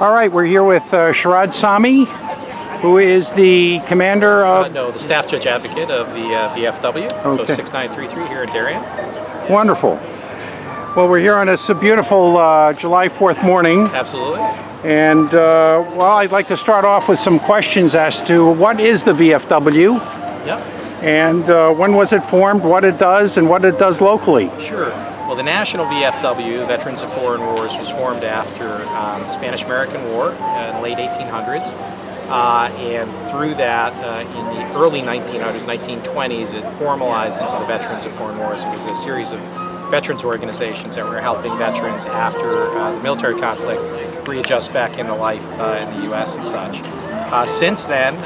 All right, we're here with Sharad Sami, who is the commander of... No, the staff judge advocate of the VFW, Post 6933 here in Darien. Wonderful. Well, we're here on this beautiful July 4th morning. Absolutely. And, well, I'd like to start off with some questions as to what is the VFW? Yep. And when was it formed, what it does, and what it does locally? Sure. Well, the National VFW, Veterans of Foreign Wars, was formed after the Spanish-American War in the late 1800s. And through that, in the early 1900s, 1920s, it formalized into the Veterans of Foreign Wars. It was a series of veterans organizations that were helping veterans after the military conflict readjust back into life in the U.S. and such. Since then,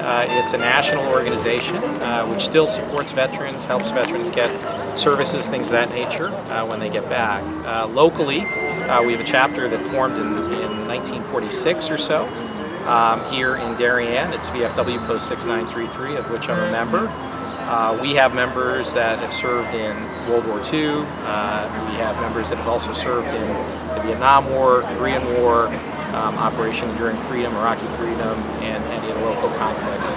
it's a national organization which still supports veterans, helps veterans get services, things of that nature when they get back. Locally, we have a chapter that formed in 1946 or so here in Darien. It's VFW Post 6933, of which I'm a member. We have members that have served in World War II. We have members that have also served in the Vietnam War, Korean War, Operation Enduring Freedom, Iraqi Freedom, and any of the local conflicts.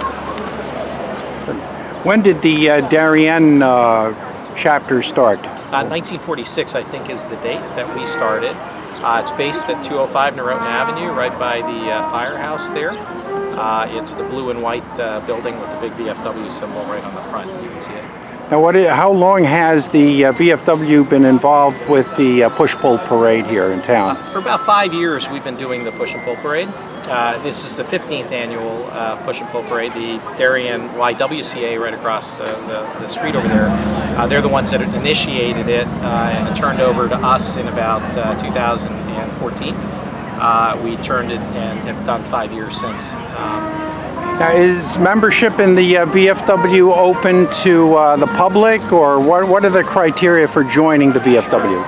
When did the Darien chapter start? 1946, I think, is the date that we started. It's based at 205 Norotan Avenue, right by the firehouse there. It's the blue and white building with the big VFW symbol right on the front. You can see it. Now, how long has the VFW been involved with the push-pull parade here in town? For about 5 years, we've been doing the push and pull parade. This is the 15th annual push and pull parade. The Darien YWCA right across the street over there, they're the ones that initiated it and it turned over to us in about 2014. We turned it and have done 5 years since. Now, is membership in the VFW open to the public, or what are the criteria for joining the VFW?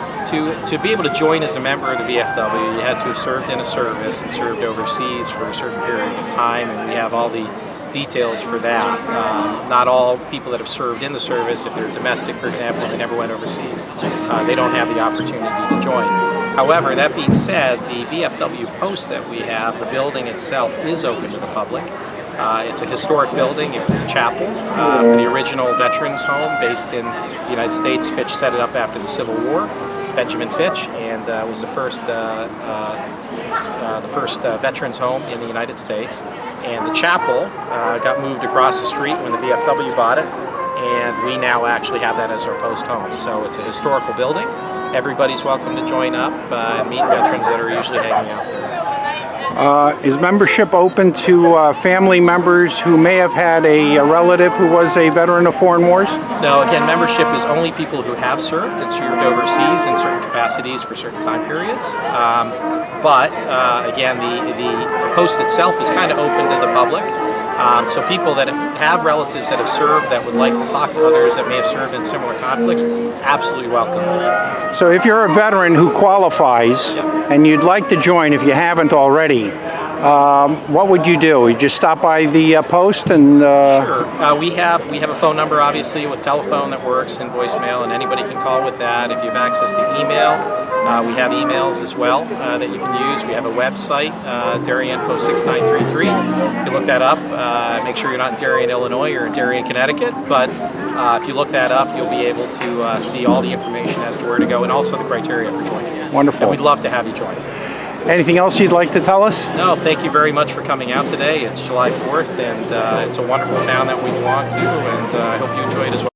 To be able to join as a member of the VFW, you had to have served in a service and served overseas for a certain period of time, and we have all the details for that. Not all people that have served in the service, if they're domestic, for example, and they never went overseas, they don't have the opportunity to join. However, that being said, the VFW post that we have, the building itself is open to the public. It's a historic building. It was a chapel for the original veterans home based in the United States. Fitch set it up after the Civil War, Benjamin Fitch, and was the first veterans home in the United States. And the chapel got moved across the street when the VFW bought it, and we now actually have that as our post home. So it's a historical building. Everybody's welcome to join up and meet veterans that are usually hanging out there. Is membership open to family members who may have had a relative who was a veteran of foreign wars? No, again, membership is only people who have served and served overseas in certain capacities for certain time periods. Again, the post itself is kind of open to the public. So people that have relatives that have served that would like to talk to others that may have served in similar conflicts, absolutely welcome. So if you're a veteran who qualifies and you'd like to join, if you haven't already, what would you do? You just stop by the post and... Sure. We have a phone number, obviously, with telephone that works and voicemail, and anybody can call with that. If you have access to email, we have emails as well that you can use. We have a website, Darien Post 6933. You can look that up. Make sure you're not in Darien, Illinois, or in Darien, Connecticut. But if you look that up, you'll be able to see all the information as to where to go and also the criteria for joining. Wonderful. And we'd love to have you join. Anything else you'd like to tell us? No, thank you very much for coming out today. It's July 4th, and it's a wonderful town that we belong to, and I hope you enjoy it as well.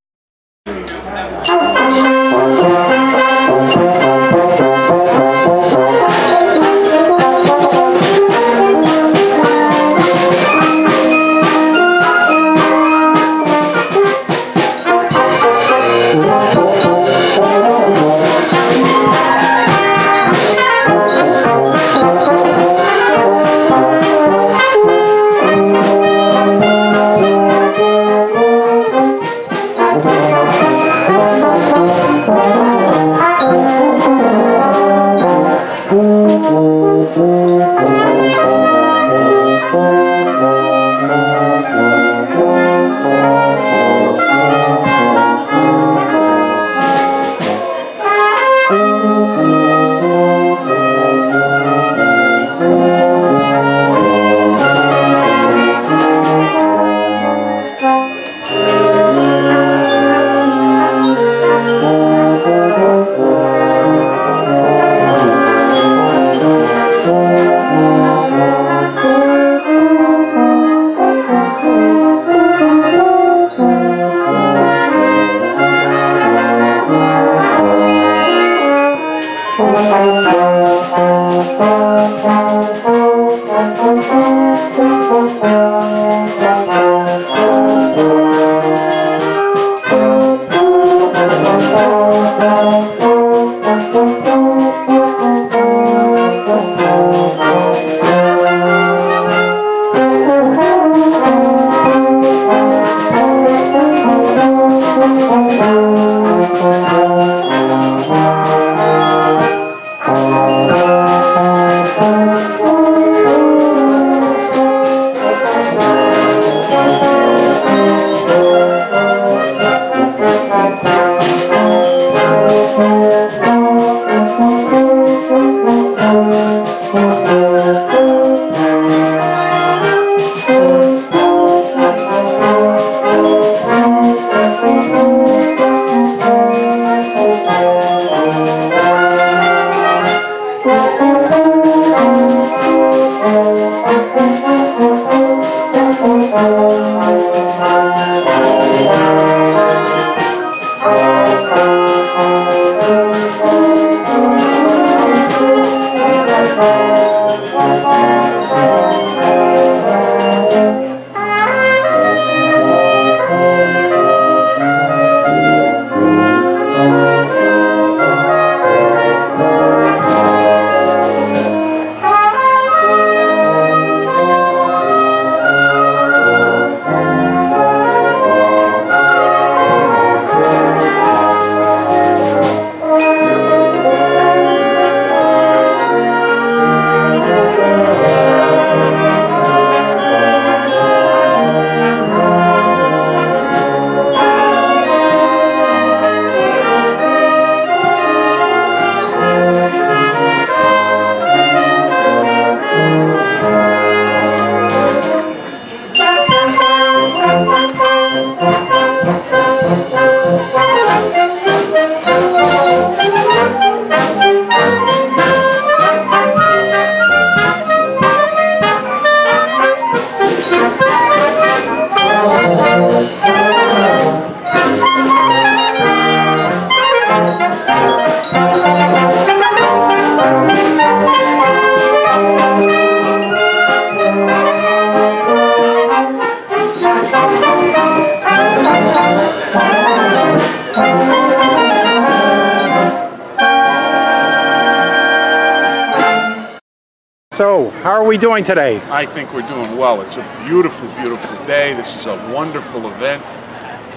So, how are we doing today? I think we're doing well. It's a beautiful, beautiful day. This is a wonderful event,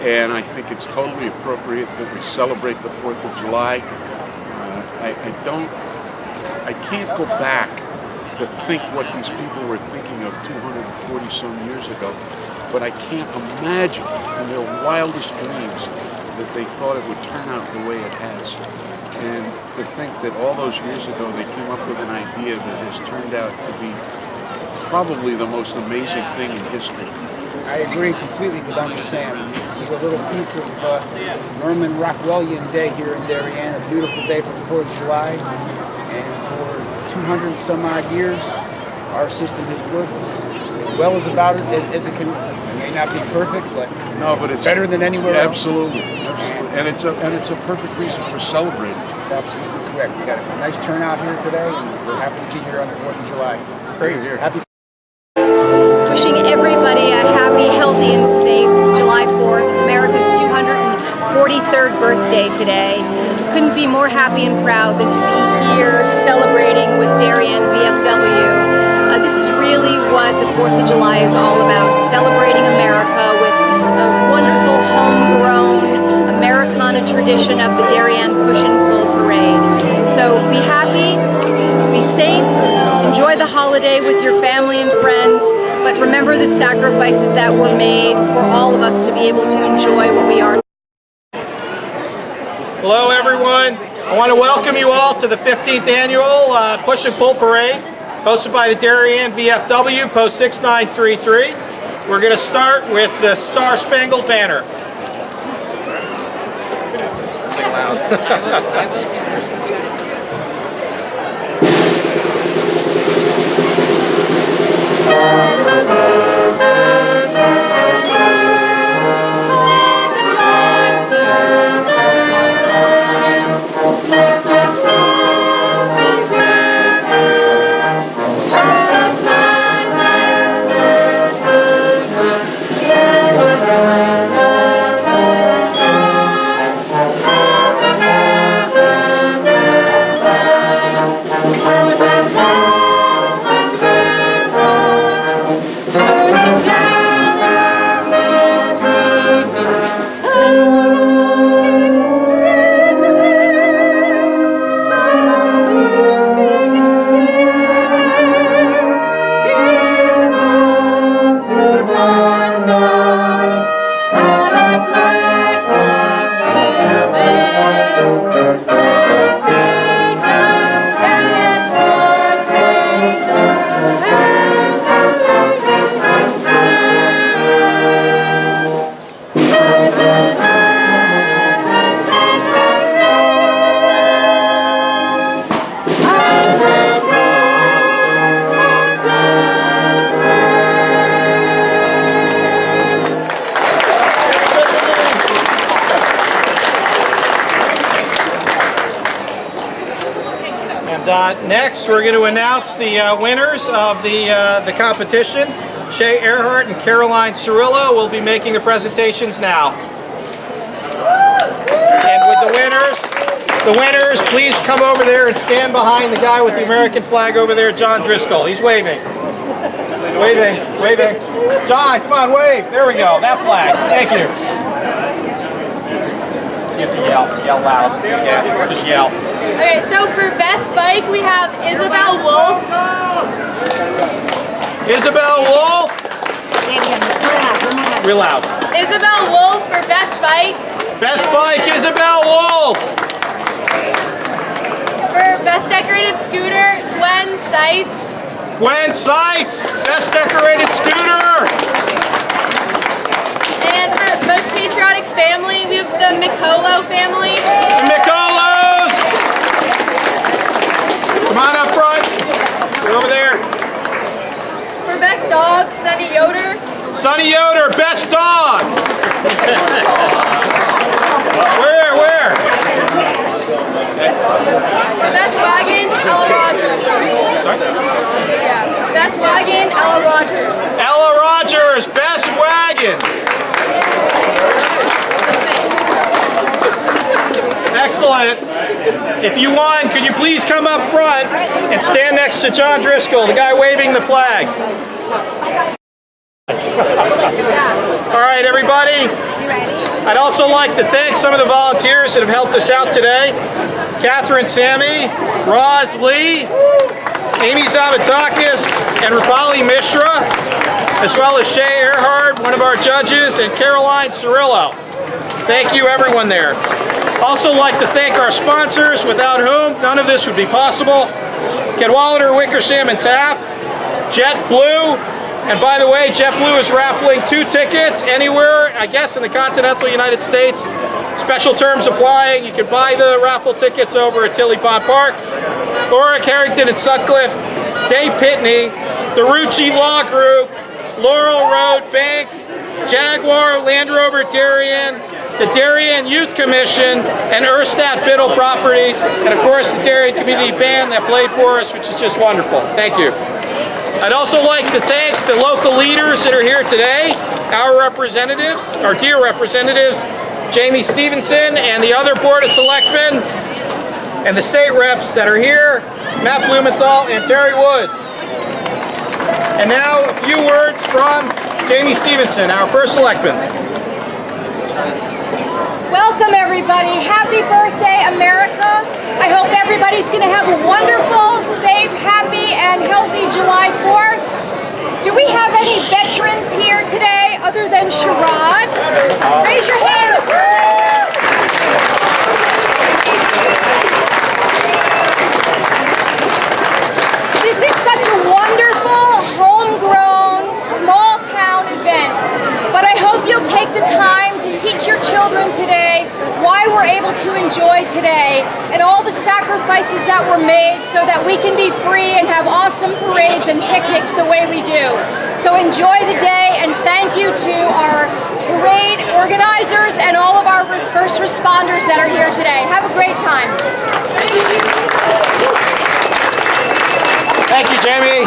and I think it's totally appropriate that we celebrate the 4th of July. I can't go back to think what these people were thinking of 240 some years ago, but I can't imagine in their wildest dreams that they thought it would turn out the way it has. And to think that all those years ago they came up with an idea that has turned out to be probably the most amazing thing in history. I agree completely with Uncle Sam. This is a little piece of Norman Rockwellian Day here in Darien, a beautiful day for the 4th of July. And for 200 some odd years, our system has worked as well as about it as it can. It may not be perfect, but it's better than anywhere else. Absolutely. And it's a perfect reason for celebrating. That's absolutely correct. We got a nice turnout here today, and we're happy to be here on the 4th of July. Great here. Happy. Wishing everybody a happy, healthy, and safe July 4th, America's 243rd birthday today. Couldn't be more happy and proud than to be here celebrating with Darien VFW. This is really what the 4th of July is all about, celebrating America with a wonderful homegrown Americana tradition of the Darien Push and Pull Parade. So be happy, be safe, enjoy the holiday with your family and friends, but remember the sacrifices that were made for all of us to be able to enjoy what we are. Hello everyone. I want to welcome you all to the 15th annual Push and Pull Parade, hosted by the Darien VFW, Post 6933. We're going to start with the Star Spangled Banner. Sing loud. Thank you. Next, we're going to announce the winners of the competition. Shay Earhart and Caroline Cirillo will be making the presentations now. And with the winners, please come over there and stand behind the guy with the American flag over there, John Driscoll. He's waving. Waving. John, come on, wave. There we go, that flag. Thank you. You have to yell loud. Yeah, just yell. Okay, so for best bike, we have Isabel Wolf. Isabel Wolf. Real loud. Isabel Wolf for best bike. Best bike, Isabel Wolf. For best decorated scooter, Gwen Seitz. Gwen Seitz, best decorated scooter. And for most patriotic family, we have the Mikolo family. The Mikolos. Come on up front. You're over there. For best dog, Sunny Yoder. Sunny Yoder, best dog. Where? For best wagon, Ella Rogers. Sorry? Yeah. Best wagon, Ella Rogers. Ella Rogers, best wagon. Excellent. If you won, could you please come up front and stand next to John Driscoll, the guy waving the flag. All right, everybody. I'd also like to thank some of the volunteers that have helped us out today. Catherine Sammy, Roz Lee, Amy Zavatakis, and Rupali Mishra, as well as Shay Earhart, one of our judges, and Caroline Cirillo. Thank you, everyone there. Also like to thank our sponsors, without whom none of this would be possible. Cadwalader, Wickersham, and Taft, JetBlue, and by the way, JetBlue is raffling 2 tickets anywhere, I guess, in the continental United States. Special terms applying. You can buy the raffle tickets over at Tilly Pond Park or at Carrington and Sutcliffe. Dave Pitney, the Rucci Law Group, Laurel Road Bank, Jaguar Land Rover Darien, the Darien Youth Commission, and Erstadt Biddle Properties, and of course the Darien Community Band that played for us, which is just wonderful. Thank you. I'd also like to thank the local leaders that are here today, our representatives, our dear representatives, Jamie Stevenson and the other Board of Selectmen, and the state reps that are here, Matt Blumenthal and Terry Woods. And now a few words from Jamie Stevenson, our first selectman. Welcome everybody. Happy birthday, America. I hope everybody's going to have a wonderful, safe, happy, and healthy July 4th. Do we have any veterans here today other than Sherrod? Raise your hand. This is such a wonderful, homegrown, small town event. But I hope you'll take the time to teach your children today why we're able to enjoy today and all the sacrifices that were made so that we can be free and have awesome parades and picnics the way we do. So enjoy the day, and thank you to our parade organizers and all of our first responders that are here today. Have a great time. Thank you, Jamie.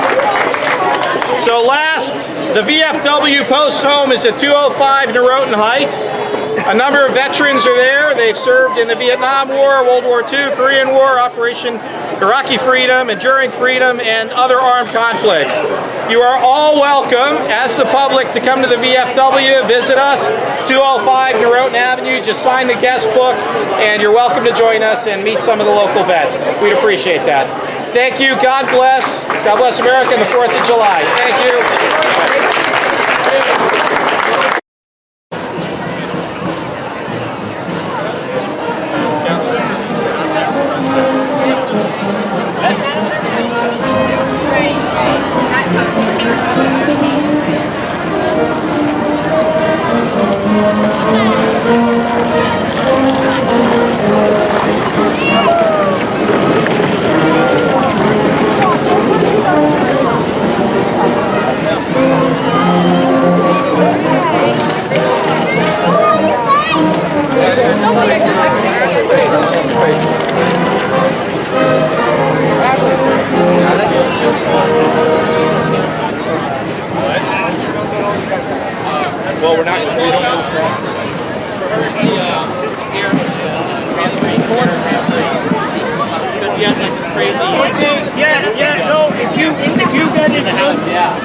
So last, the VFW post home is at 205 Norotan Heights. A number of veterans are there. They've served in the Vietnam War, World War II, Korean War, Operation Iraqi Freedom, Enduring Freedom, and other armed conflicts. You are all welcome, as the public, to come to the VFW, visit us, 205 Norotan Avenue. Just sign the guest book, and you're welcome to join us and meet some of the local vets. We'd appreciate that. Thank you. God bless. God bless America and the 4th of July. Thank you.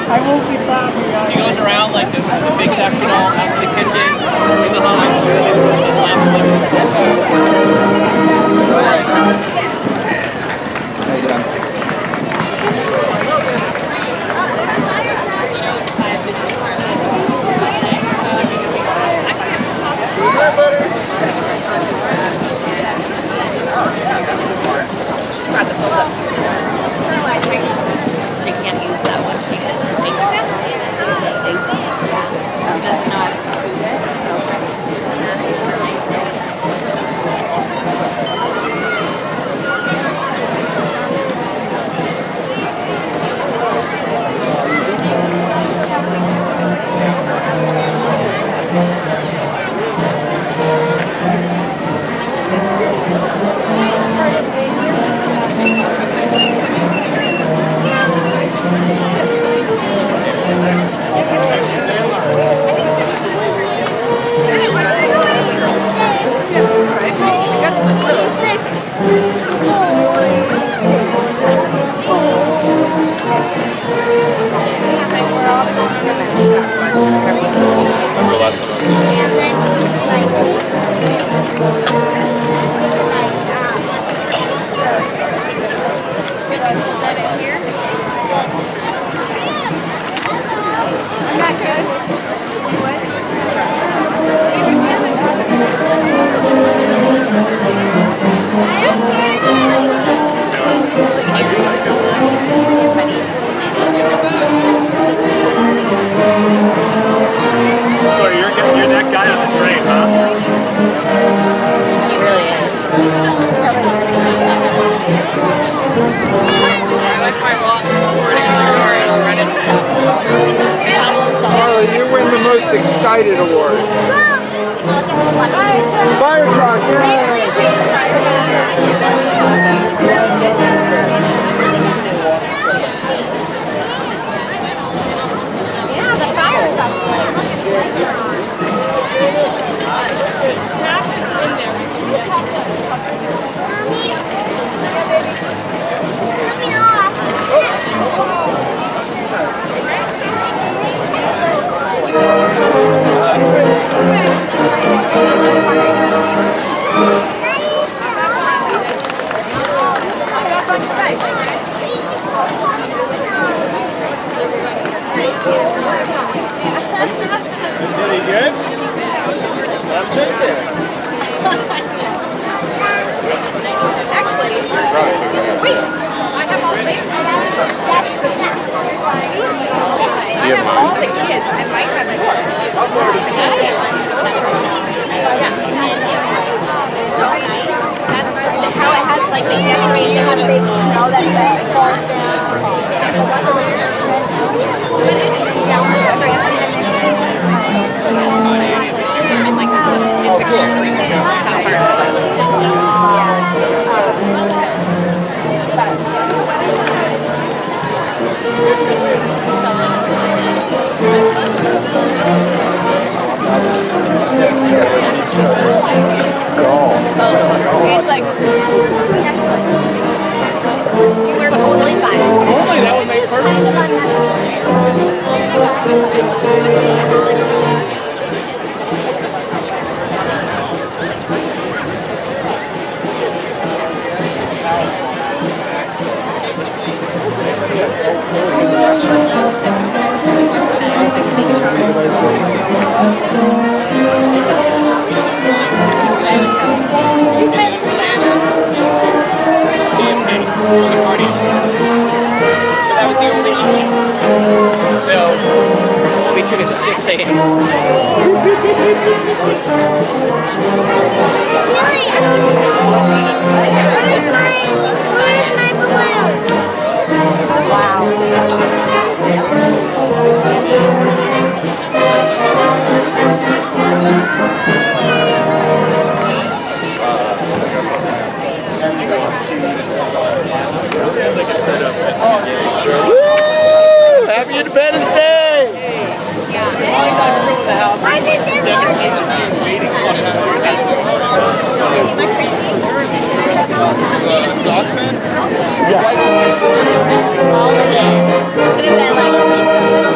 She goes around like the big sectional out to the kitchen, in the home, and the last She can't use that one. She gets her finger. Most excited award. Fire truck, Yeah, the fire truck. Actually, wait, I have all the babies. I have all the kids. I might have it. So nice. That's how it has, like, they decorate, they have big snow that falls It's extremely you were totally fine. Only that would make that was the only option. So we took a 6 a.m. Woo! Happy Independence Day! Yes.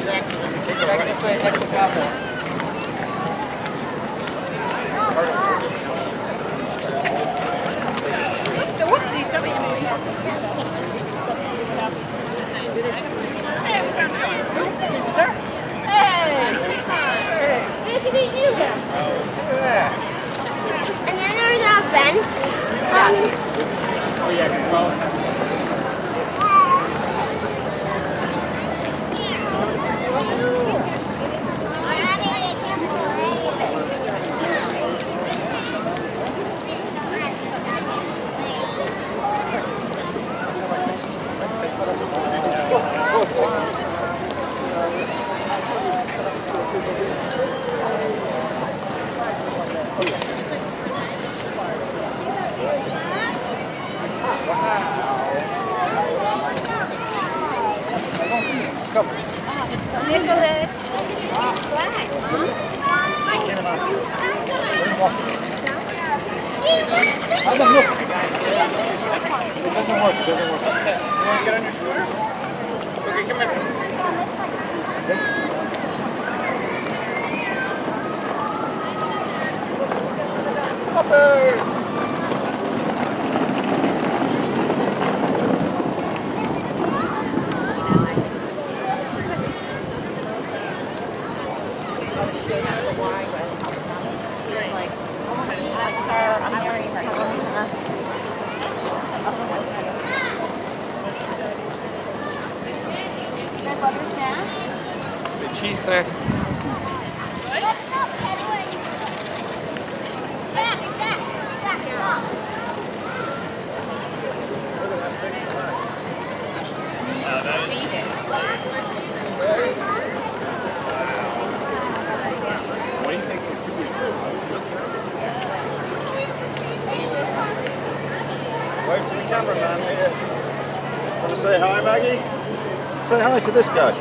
And then there's a vent. Nicholas. Cheese cracker. Wave to the cameraman here. Want to say hi, Maggie? Say hi to this guy.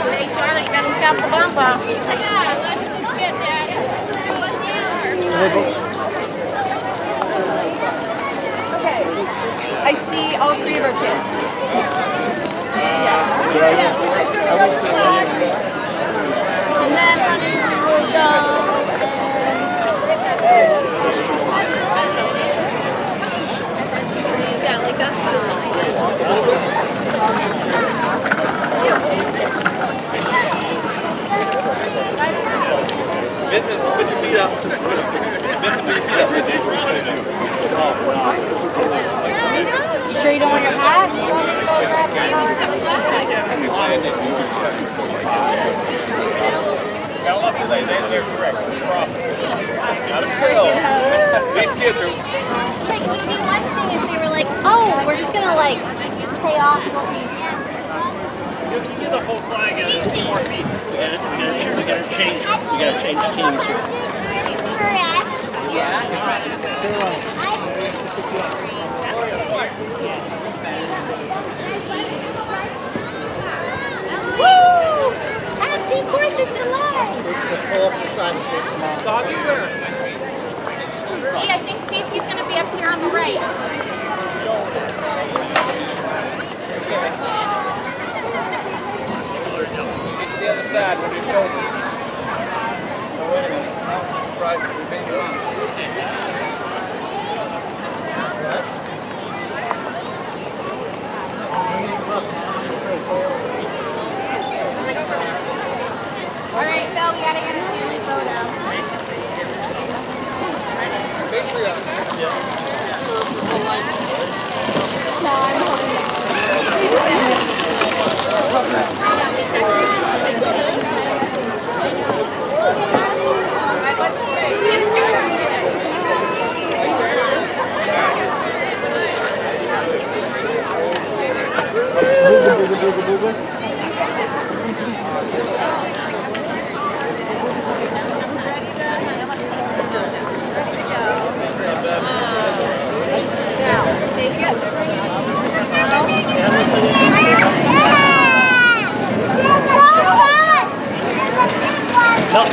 Hey, Charlotte, you gotta look out for Bumpa. Yeah, let's just get that. Okay. I see all three of our kids. And then we'll go. Yeah, like that's Vincent, put your feet up. Vincent, put your feet up. You sure you don't want your hat? Gotta love it. They're correct. Not themselves. These kids are. Like, it would be one thing if they were like, oh, we're just gonna like pay off what we. You can get the whole flag at 2 more feet. We gotta change teams here. Correct. Woo! Happy 4th of July! Doggy bear. Hey, I think Cece's gonna be up here on the right. The other side with your shoulders. Oh, wait a minute. I'm surprised that we made it on. All right, Phil, we gotta get a family photo. Patreon. Yeah.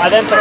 Adentro.